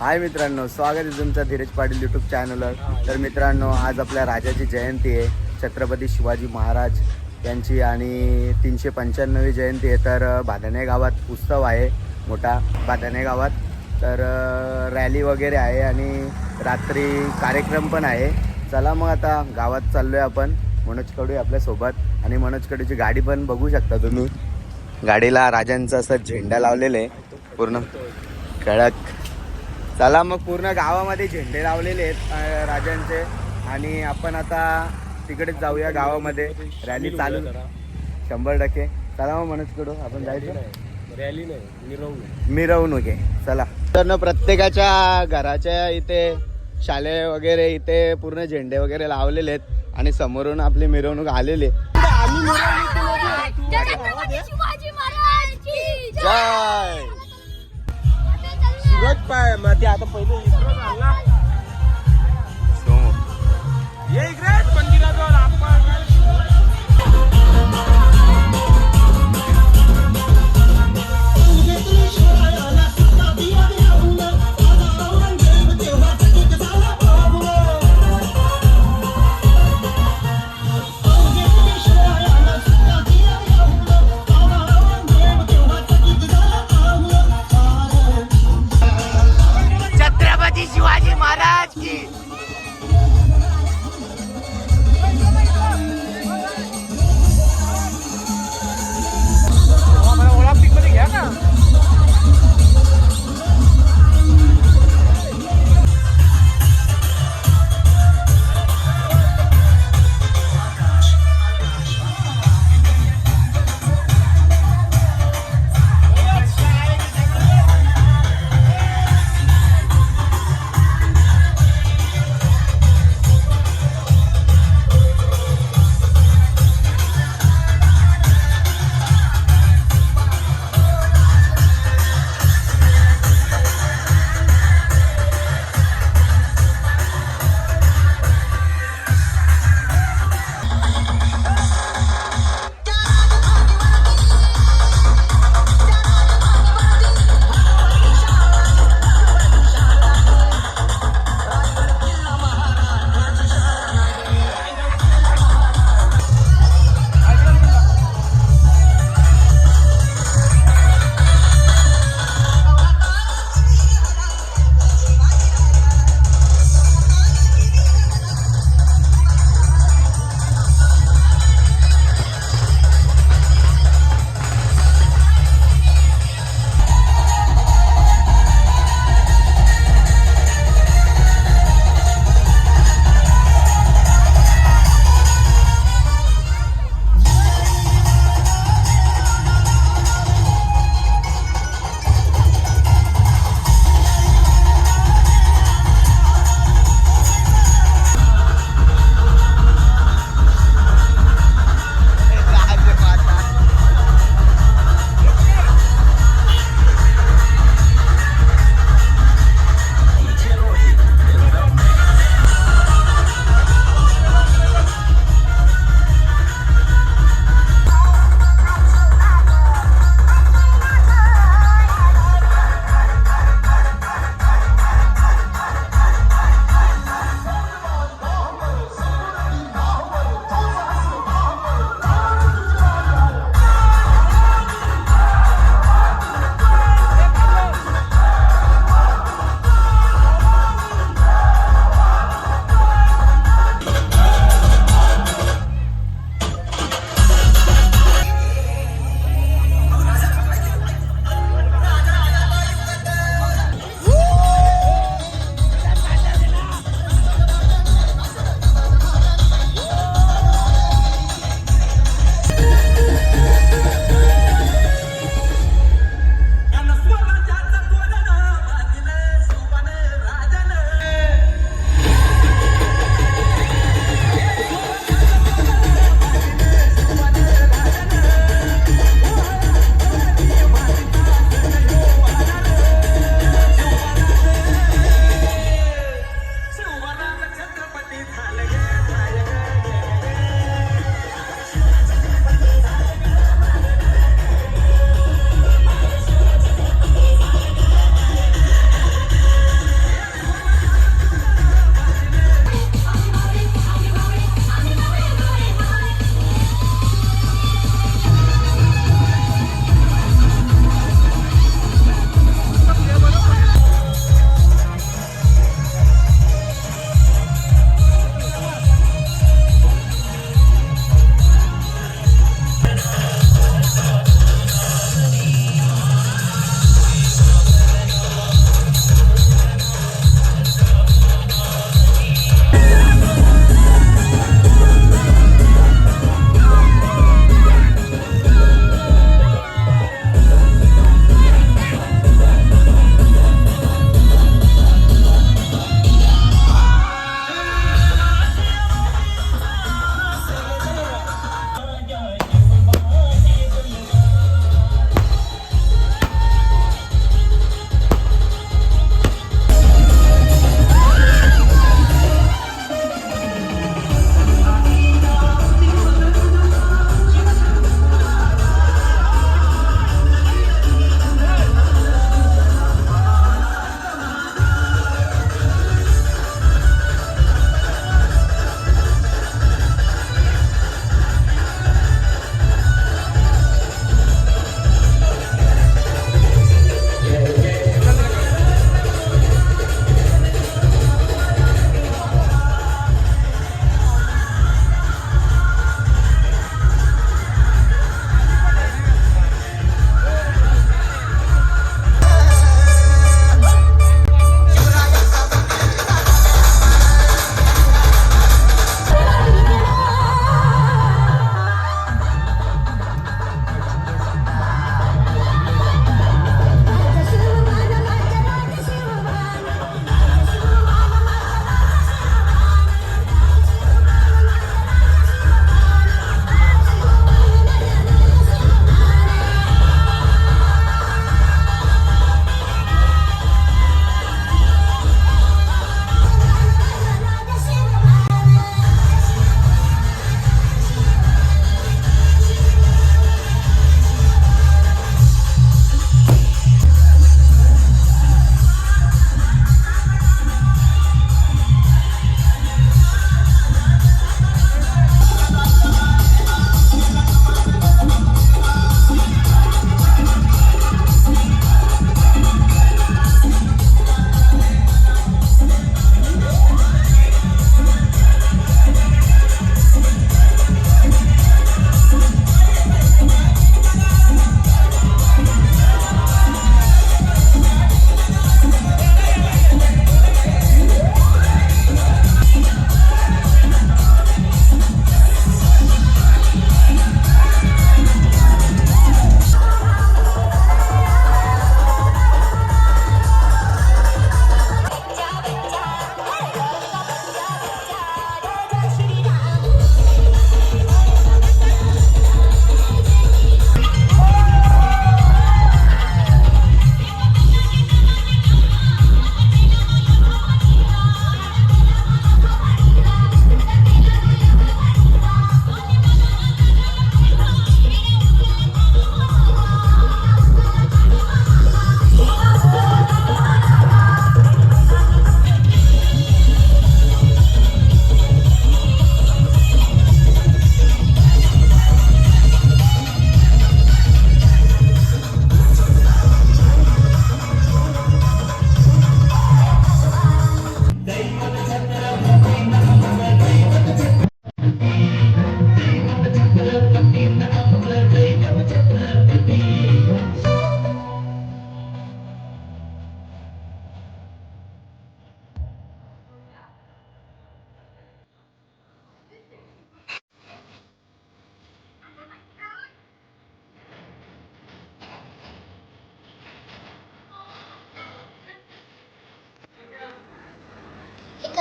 हाय मित्रांनो, स्वागत आहे तुमचं धीरज पाटील यूट्यूब चॅनलवर. तर मित्रांनो, आज आपल्या राजाची जयंती आहे, छत्रपती शिवाजी महाराज यांची, आणि 395वी जयंती आहे. तर बाधाणे गावात उत्सव आहे मोठा बाधाणे गावात. तर रॅली वगैरे आहे आणि रात्री कार्यक्रम पण आहे. चला मग आता गावात चाललो आहे आपण. मनोज कडू आहे आपल्यासोबत आणि मनोज कडूची गाडी पण बघू शकता तुम्ही. गाडीला राजांचा असं झेंडा लावलेला आहे पूर्ण कडक. चला मग, पूर्ण गावामध्ये झेंडे लावलेले आहेत राजांचे, आणि आपण आता तिकडेच जाऊया गावामध्ये. रॅली चालू 100%. चला मग मनोज कडू, आपण जायचं. रॅली नाही, मिरवणूक आहे. चला. तर प्रत्येकाच्या घराच्या इथे, शाळे वगैरे इथे पूर्ण झेंडे वगैरे लावलेले आहेत आणि समोरून आपली मिरवणूक आलेली आहे. जय शिवच पाय मग ते आता पहिलं इकडं झाला ये इकडे मंदिराजवळ आपण शिवाजी महाराज की.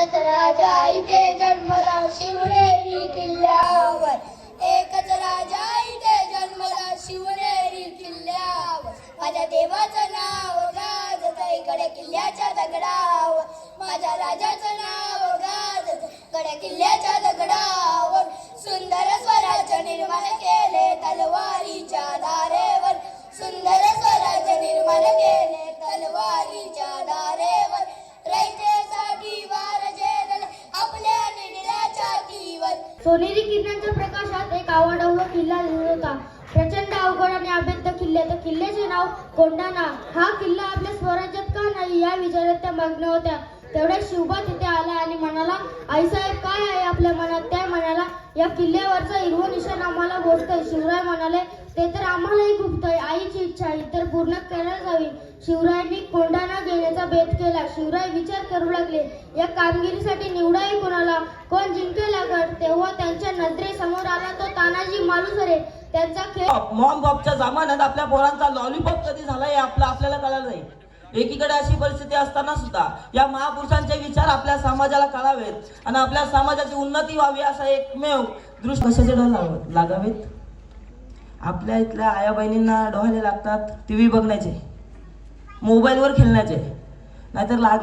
एकच राजा इथे जन्मला शिवनेरी किल्ल्यावर, एकच राजा इथे जन्मला शिवनेरी किल्ल्यावर. माझ्या देवाचं नाव गाजतंय गड किल्ल्याच्या दगडावर, माझ्या राजाचं नाव गाजतंय गड किल्ल्याच्या दगडावर. सुंदर स्वराज्य निर्माण केले तलवारीच्या धारेवर, सुंदर स्वराज्य निर्माण केले तलवारीच्या धारेवर. रयतेसाठी वार झेलले आपल्या निळ्या छातीवर. सोनेरी किरणांच्या प्रकाशात एक आवाडवा किल्ला दिसत होता. प्रचंड अवघड आणि अभेद्य किल्ले. तर किल्ल्याचे नाव कोंढाणा. हा किल्ला आपल्या स्वराज्यात का नाही या विचारात त्या मग्न होत्या. तेवढ्या शिवबा तिथे आला आणि म्हणाला, आईसाहेब काय आहे आपल्या मनात. त्या म्हणाला, या किल्ल्यावरचा हिरवं निशाण आम्हाला गोठतंय. शिवराय म्हणाले, ते तर आम्हालाही खुपतंय. आईची इच्छा ही तर पूर्ण करायला हवी. शिवरायांनी कोंढाणा घेण्याचा बेत केला. शिवराय विचार करू लागले, या कामगिरीसाठी निवडाही कोणाला, कोण जिंकेल गड. तेव्हा त्यांच्या नजरेसमोर आला तो तानाजी मालुसरे. त्यांचा खेळ मॉम बॉबच्या जमान्यात आपल्या पोरांचा लॉलीपॉप कधी झाला हे आपल्याला कळालं नाही. एकीकडे अशी परिस्थिती असताना सुद्धा या महापुरुषांचे विचार आपल्या समाजाला कळावेत आणि आपल्या समाजाची उन्नती व्हावी असा एकमेव दृष्टी. कशाचे डोळे लागावेत. आपल्या इथल्या आया बहिणींना डोहाळे लागतात टीव्ही बघण्याचे, मोबाईलवर खेळण्याचे, नाहीतर लागले